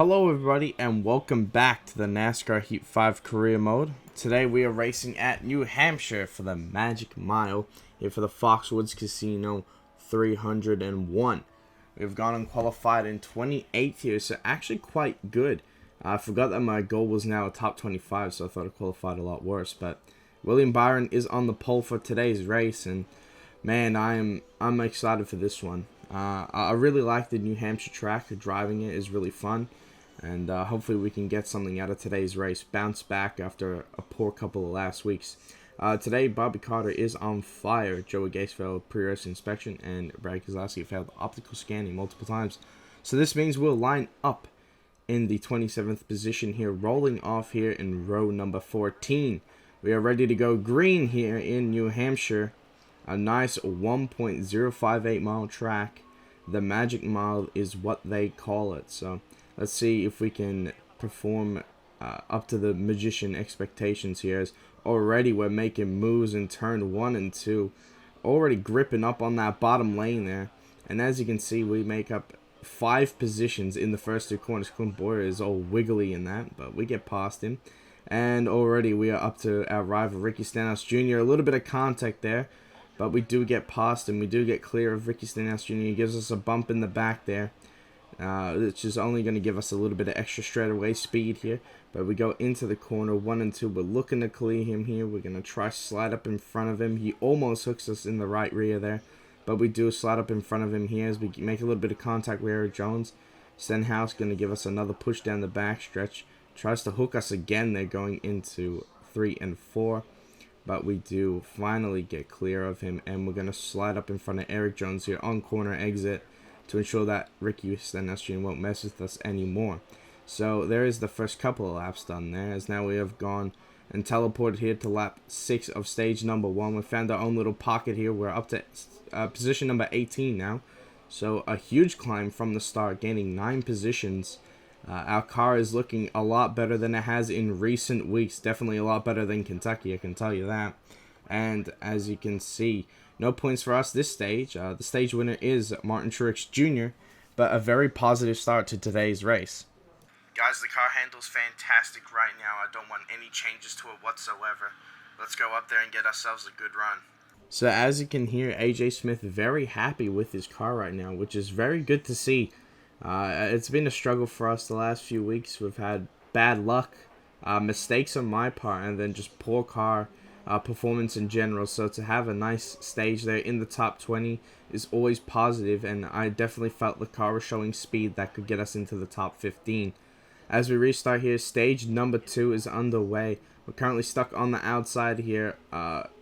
Hello everybody and welcome back to the Nascar Heat 5 career mode. Today we are racing at New Hampshire for the Magic Mile here for the Foxwoods Casino 301. We've gone unqualified in 28th here, so actually quite good. I forgot that my goal was now a top 25, so I thought I qualified a lot worse. But William Byron is on the pole for today's race, and man, I'm excited for this one. I really like the New Hampshire track. Driving it is really fun. And hopefully we can get something out of today's race. Bounce back after a poor couple of last weeks. Today, Bobby Carter is on fire. Joey Gase failed pre-race inspection. And Brad Keselowski failed optical scanning multiple times. So this means we'll line up in the 27th position here. Rolling off here in row number 14. We are ready to go green here in New Hampshire. A nice 1.058 mile track. The Magic Mile is what they call it. So let's see if we can perform up to the magician expectations here. As already we're making moves in turn 1 and 2. Already gripping up on that bottom lane there. And as you can see, we make up 5 positions in the first 2 corners. Clint Boyer is all wiggly in that, but we get past him. And already we are up to our rival Ricky Stenhouse Jr. A little bit of contact there, but we do get past him. We do get clear of Ricky Stenhouse Jr. He gives us a bump in the back there. Which is only going to give us a little bit of extra straightaway speed here. But we go into the corner 1 and 2. We're looking to clear him here. We're going to try slide up in front of him. He almost hooks us in the right rear there. But we do slide up in front of him here as we make a little bit of contact with Eric Jones. Stenhouse going to give us another push down the back stretch. Tries to hook us again. They're going into 3 and 4. But we do finally get clear of him. And we're going to slide up in front of Eric Jones here on corner exit, to ensure that Ricky Stenhouse Jr. won't mess with us anymore. So there is the first couple of laps done there, as now we have gone and teleported here to lap 6 of stage number 1. We found our own little pocket here. We're up to position number 18 now. So a huge climb from the start, gaining 9 positions. Our car is looking a lot better than it has in recent weeks. Definitely a lot better than Kentucky, I can tell you that. And as you can see, no points for us this stage. The stage winner is Martin Truex Jr., but a very positive start to today's race. Guys, the car handles fantastic right now. I don't want any changes to it whatsoever. Let's go up there and get ourselves a good run. So as you can hear, AJ Smith very happy with his car right now, which is very good to see. It's been a struggle for us the last few weeks. We've had bad luck, mistakes on my part, and then just poor car performance in general. So to have a nice stage there in the top 20 is always positive, and I definitely felt the car was showing speed that could get us into the top 15. As we restart here, stage number 2 is underway. We're currently stuck on the outside here,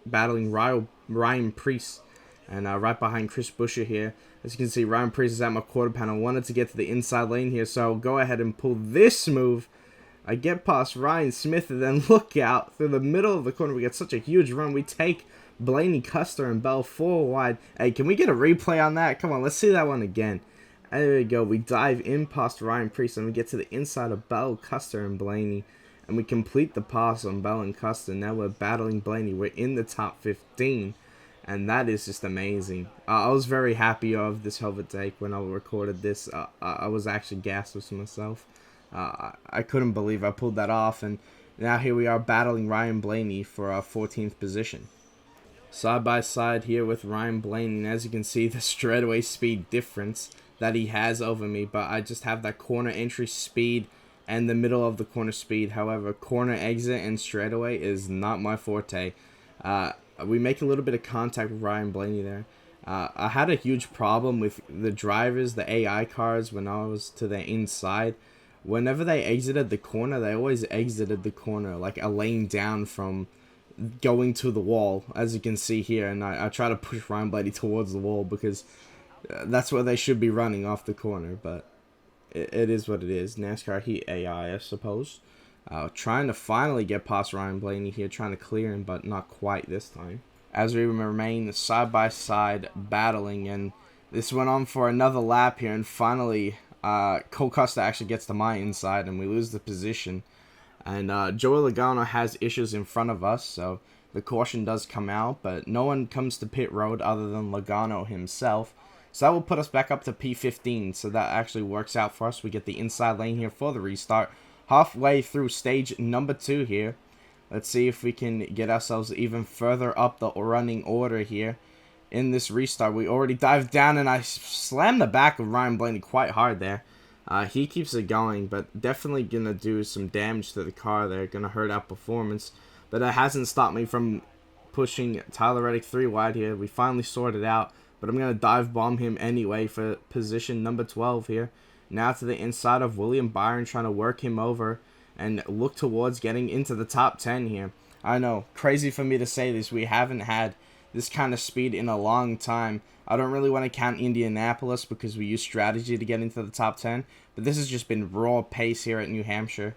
battling Ryan Preece, and right behind Chris Buescher here. As you can see, Ryan Preece is at my quarter panel. Wanted to get to the inside lane here, so I'll go ahead and pull this move. I get past Ryan Smith, and then look out through the middle of the corner. We get such a huge run. We take Blaney, Custer, and Bell 4 wide. Hey, can we get a replay on that? Come on, let's see that one again. There we go. We dive in past Ryan Preece, and we get to the inside of Bell, Custer, and Blaney. And we complete the pass on Bell and Custer. Now we're battling Blaney. We're in the top 15. And that is just amazing. I was very happy of this overtake when I recorded this. I was actually gassed with myself. I couldn't believe I pulled that off, and now here we are battling Ryan Blaney for our 14th position. Side by side here with Ryan Blaney, and as you can see, the straightaway speed difference that he has over me, but I just have that corner entry speed and the middle of the corner speed. However, corner exit and straightaway is not my forte. We make a little bit of contact with Ryan Blaney there. I had a huge problem with the drivers, the AI cars, when I was to the inside. Whenever they exited the corner, they always exited the corner like a lane down from going to the wall, as you can see here. And I try to push Ryan Blaney towards the wall because that's where they should be running, off the corner. But it is what it is. NASCAR Heat AI, I suppose. Trying to finally get past Ryan Blaney here, trying to clear him, but not quite this time. As we remain side by side battling, and this went on for another lap here, and finally Cole Custer actually gets to my inside, and we lose the position. And Joey Logano has issues in front of us, so the caution does come out, but no one comes to pit road other than Logano himself. So that will put us back up to P15. So that actually works out for us. We get the inside lane here for the restart. Halfway through stage number 2 here. Let's see if we can get ourselves even further up the running order here. In this restart, we already dived down, and I slammed the back of Ryan Blaney quite hard there. He keeps it going, but definitely going to do some damage to the car there. Going to hurt our performance. But it hasn't stopped me from pushing Tyler Reddick 3 wide here. We finally sorted it out, but I'm going to dive bomb him anyway for position number 12 here. Now to the inside of William Byron, trying to work him over and look towards getting into the top 10 here. I know, crazy for me to say this. We haven't had this kind of speed in a long time. I don't really want to count Indianapolis because we use strategy to get into the top 10, but this has just been raw pace here at New Hampshire.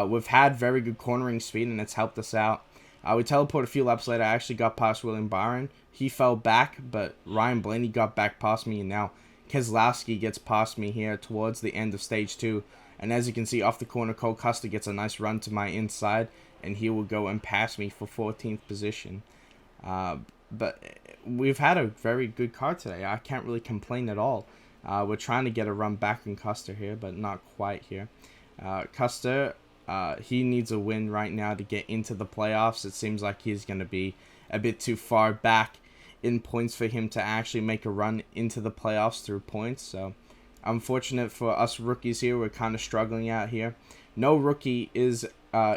We've had very good cornering speed, and it's helped us out. We teleported a few laps later. I actually got past William Byron. He fell back, but Ryan Blaney got back past me, and now Keselowski gets past me here towards the end of stage 2. And as you can see, off the corner, Cole Custer gets a nice run to my inside, and he will go and pass me for 14th position. But we've had a very good car today. I can't really complain at all. We're trying to get a run back in Custer here, but not quite here. Custer, he needs a win right now to get into the playoffs. It seems like he's going to be a bit too far back in points for him to actually make a run into the playoffs through points. So, unfortunate for us rookies here. We're kind of struggling out here. No rookie is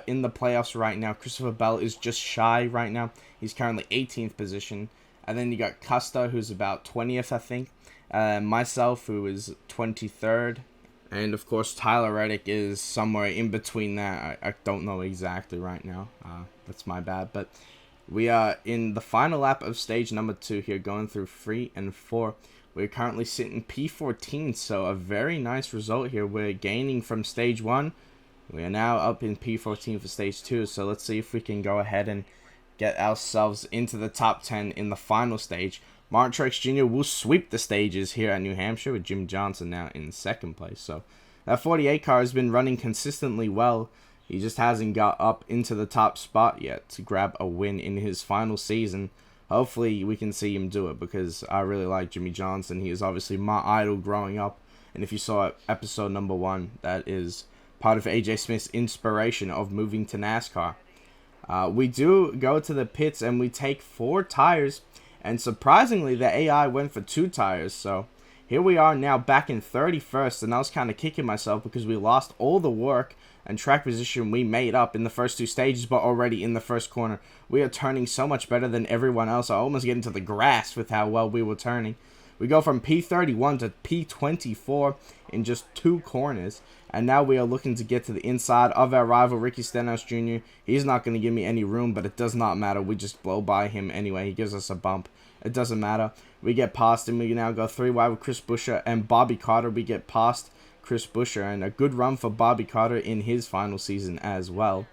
in the playoffs right now. Christopher Bell is just shy right now. He's currently 18th position. And then you got Custer, who's about 20th, I think. Myself, who is 23rd. And, of course, Tyler Reddick is somewhere in between that. I don't know exactly right now. That's my bad. But we are in the final lap of stage number 2 here, going through 3 and 4. We're currently sitting P14, so a very nice result here. We're gaining from stage 1. We are now up in P14 for stage 2, so let's see if we can go ahead and get ourselves into the top 10 in the final stage. Martin Truex Jr. will sweep the stages here at New Hampshire with Jim Johnson now in 2nd place. So that 48 car has been running consistently well. He just hasn't got up into the top spot yet to grab a win in his final season. Hopefully we can see him do it, because I really like Jimmy Johnson. He is obviously my idol growing up. And if you saw episode number 1, that is part of AJ Smith's inspiration of moving to NASCAR. We do go to the pits and we take 4 tires. And surprisingly, the AI went for 2 tires. So here we are now back in 31st. And I was kind of kicking myself because we lost all the work and track position we made up in the first 2 stages, but already in the first corner. We are turning so much better than everyone else. I almost get into the grass with how well we were turning. We go from P31 to P24 in just 2 corners. And now we are looking to get to the inside of our rival, Ricky Stenhouse Jr. He's not going to give me any room, but it does not matter. We just blow by him anyway. He gives us a bump. It doesn't matter. We get past him. We now go 3 wide with Chris Buescher and Bobby Carter. We get past Chris Buescher, and a good run for Bobby Carter in his final season as well.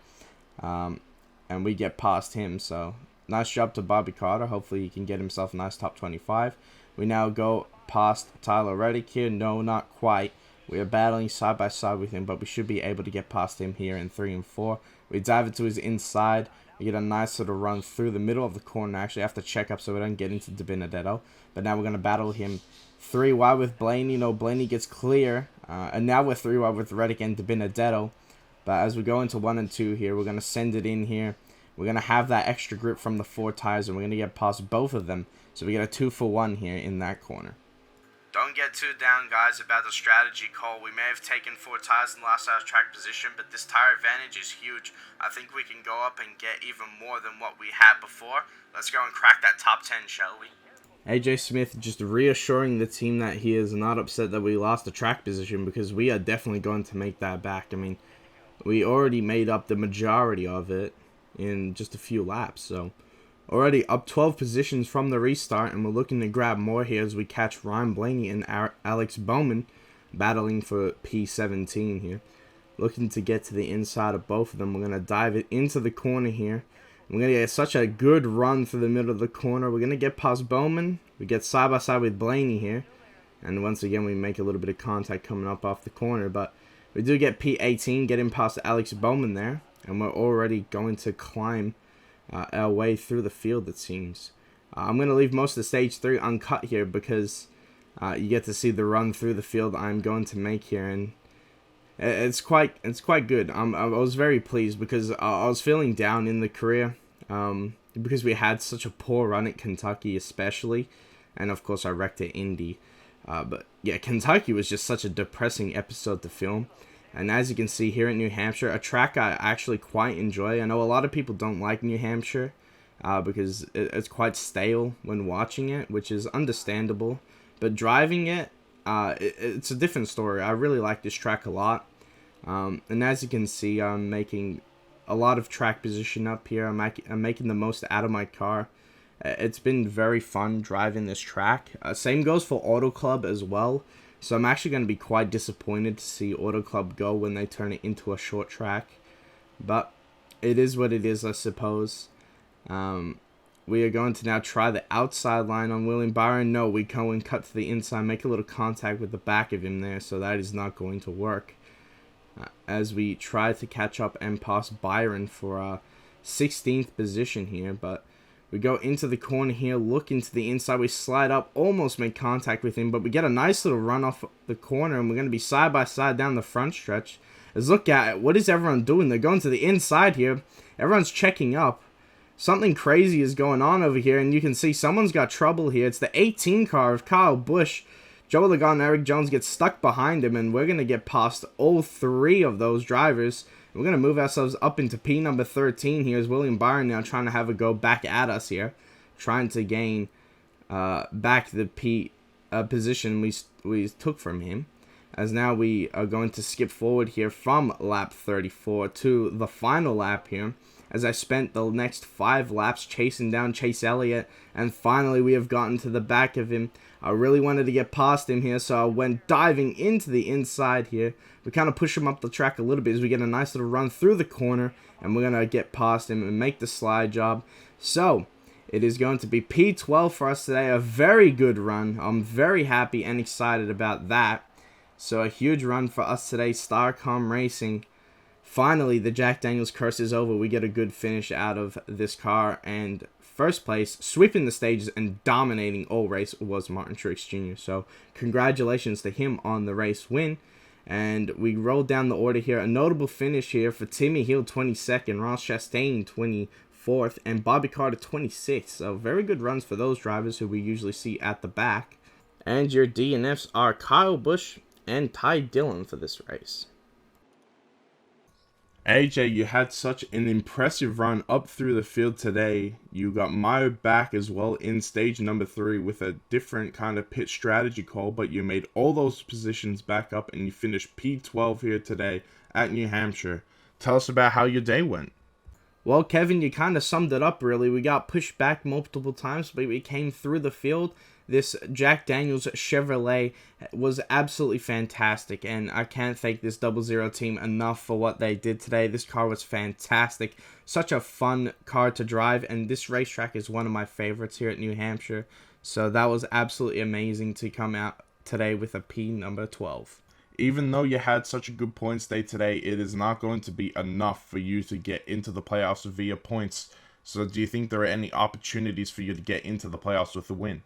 And we get past him, so nice job to Bobby Carter. Hopefully he can get himself a nice top 25. We now go past Tyler Reddick here. No, not quite. We are battling side by side with him, but we should be able to get past him here in 3 and 4. We dive into his inside. We get a nice sort of run through the middle of the corner. Actually, I have to check up so we don't get into De Benedetto. But now we're going to battle him 3 wide with Blaney. You know, Blaney gets clear. And now we're 3 wide with Reddick and De Benedetto. But as we go into 1 and 2 here, we're going to send it in here. We're going to have that extra grip from the 4 tires, and we're going to get past both of them. So we get a 2 for 1 here in that corner. Don't get too down, guys, about the strategy call. We may have taken 4 tires in the last hour's track position, but this tire advantage is huge. I think we can go up and get even more than what we had before. Let's go and crack that top 10, shall we? AJ Smith just reassuring the team that he is not upset that we lost the track position, because we are definitely going to make that back. I mean, we already made up the majority of it in just a few laps, so already up 12 positions from the restart, and we're looking to grab more here as we catch Ryan Blaney and Alex Bowman battling for P17 here. Looking to get to the inside of both of them. We're going to dive it into the corner here. We're going to get such a good run through the middle of the corner. We're going to get past Bowman. We get side by side with Blaney here. And once again, we make a little bit of contact coming up off the corner. But we do get P18, getting past Alex Bowman there. And we're already going to climb our way through the field, it seems. I'm going to leave most of the stage 3 uncut here because You get to see the run through the field I'm going to make here, and it's quite good. I was very pleased because I was feeling down in the career, because we had such a poor run at Kentucky especially, and of course I wrecked at Indy. But yeah, Kentucky was just such a depressing episode to film. And as you can see here in New Hampshire, a track I actually quite enjoy. I know a lot of people don't like New Hampshire because it's quite stale when watching it, which is understandable. But driving it, it's a different story. I really like this track a lot. And as you can see, I'm making a lot of track position up here. I'm making the most out of my car. It's been very fun driving this track. Same goes for Auto Club as well. So I'm actually going to be quite disappointed to see Auto Club go when they turn it into a short track. But it is what it is, I suppose. We are going to now try the outside line on William Byron. No, we go and cut to the inside, make a little contact with the back of him there. So that is not going to work. As we try to catch up and pass Byron for 16th position here. But we go into the corner here, look into the inside. We slide up, almost make contact with him, but we get a nice little run off the corner, and we're going to be side by side down the front stretch. As look at it, what is everyone doing? They're going to the inside here. Everyone's checking up. Something crazy is going on over here, and you can see someone's got trouble here. It's the 18 car of Kyle Busch. Joe Lagon and Eric Jones get stuck behind him, and we're going to get past all three of those drivers. We're going to move ourselves up into P number 13 here as William Byron now trying to have a go back at us here. Trying to gain back the P position we took from him. As now we are going to skip forward here from lap 34 to the final lap here. As I spent the next 5 laps chasing down Chase Elliott. And finally we have gotten to the back of him. I really wanted to get past him here, so I went diving into the inside here. We kind of push him up the track a little bit as we get a nice little run through the corner, and we're going to get past him and make the slide job. So, it is going to be P12 for us today, a very good run. I'm very happy and excited about that. So, a huge run for us today, Starcom Racing. Finally, the Jack Daniels curse is over. We get a good finish out of this car, and first place, sweeping the stages and dominating all race was Martin Truex Jr. So congratulations to him on the race win. And we roll down the order here. A notable finish here for Timmy Hill 22nd, Ross Chastain 24th, and Bobby Carter 26th. So very good runs for those drivers who we usually see at the back. And your DNFs are Kyle Busch and Ty Dillon for this race. AJ, you had such an impressive run up through the field today. You got Mayo back as well in stage number 3 with a different kind of pit strategy call, but you made all those positions back up and you finished P12 here today at New Hampshire. Tell us about how your day went. Well, Kevin, you kind of summed it up really. We got pushed back multiple times, but we came through the field. This Jack Daniels Chevrolet was absolutely fantastic, and I can't thank this 00 team enough for what they did today. This car was fantastic. Such a fun car to drive, and this racetrack is one of my favorites here at New Hampshire. So that was absolutely amazing to come out today with a P number 12. Even though you had such a good points day today, it is not going to be enough for you to get into the playoffs via points. So do you think there are any opportunities for you to get into the playoffs with a win?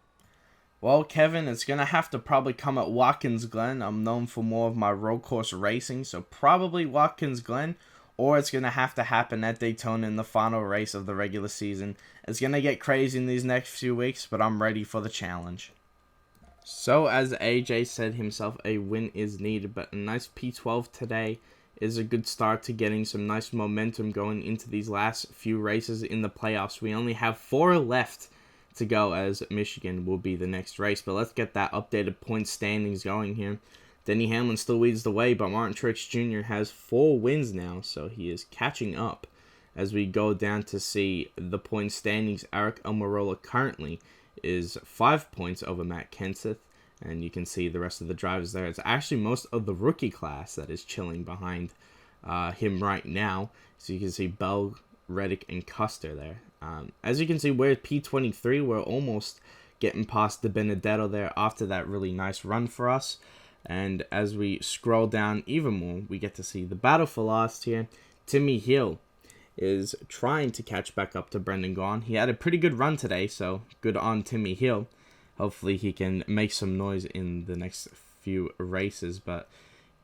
Well, Kevin, it's going to have to probably come at Watkins Glen. I'm known for more of my road course racing, so probably Watkins Glen, or it's going to have to happen at Daytona in the final race of the regular season. It's going to get crazy in these next few weeks, but I'm ready for the challenge. So, as AJ said himself, a win is needed, but a nice P12 today is a good start to getting some nice momentum going into these last few races in the playoffs. We only have 4 left to go, as Michigan will be the next race. But let's get that updated point standings going here. Denny Hamlin still leads the way, but Martin Truex Jr. has 4 wins now, so he is catching up. As we go down to see the point standings, Aric Almirola currently is 5 points over Matt Kenseth, and you can see the rest of the drivers there. It's actually most of the rookie class that is chilling behind him right now. So you can see Bell, Reddick, and Custer there. As you can see, we're at P23. We're almost getting past the Benedetto there after that really nice run for us. And as we scroll down even more, we get to see the battle for last here. Timmy Hill is trying to catch back up to Brendan Gaughan. He had a pretty good run today, so good on Timmy Hill. hopefully he can make some noise in the next few races. But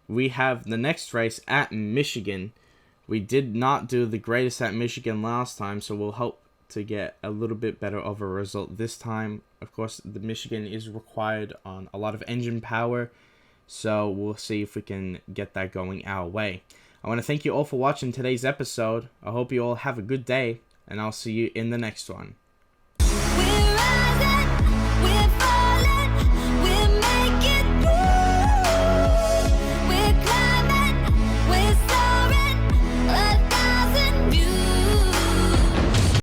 we have the next race at Michigan. We did not do the greatest at Michigan last time, so we'll hope to get a little bit better of a result this time. Of course, the Michigan is required on a lot of engine power, so we'll see if we can get that going our way. I want to thank you all for watching today's episode. I hope you all have a good day, and I'll see you in the next one.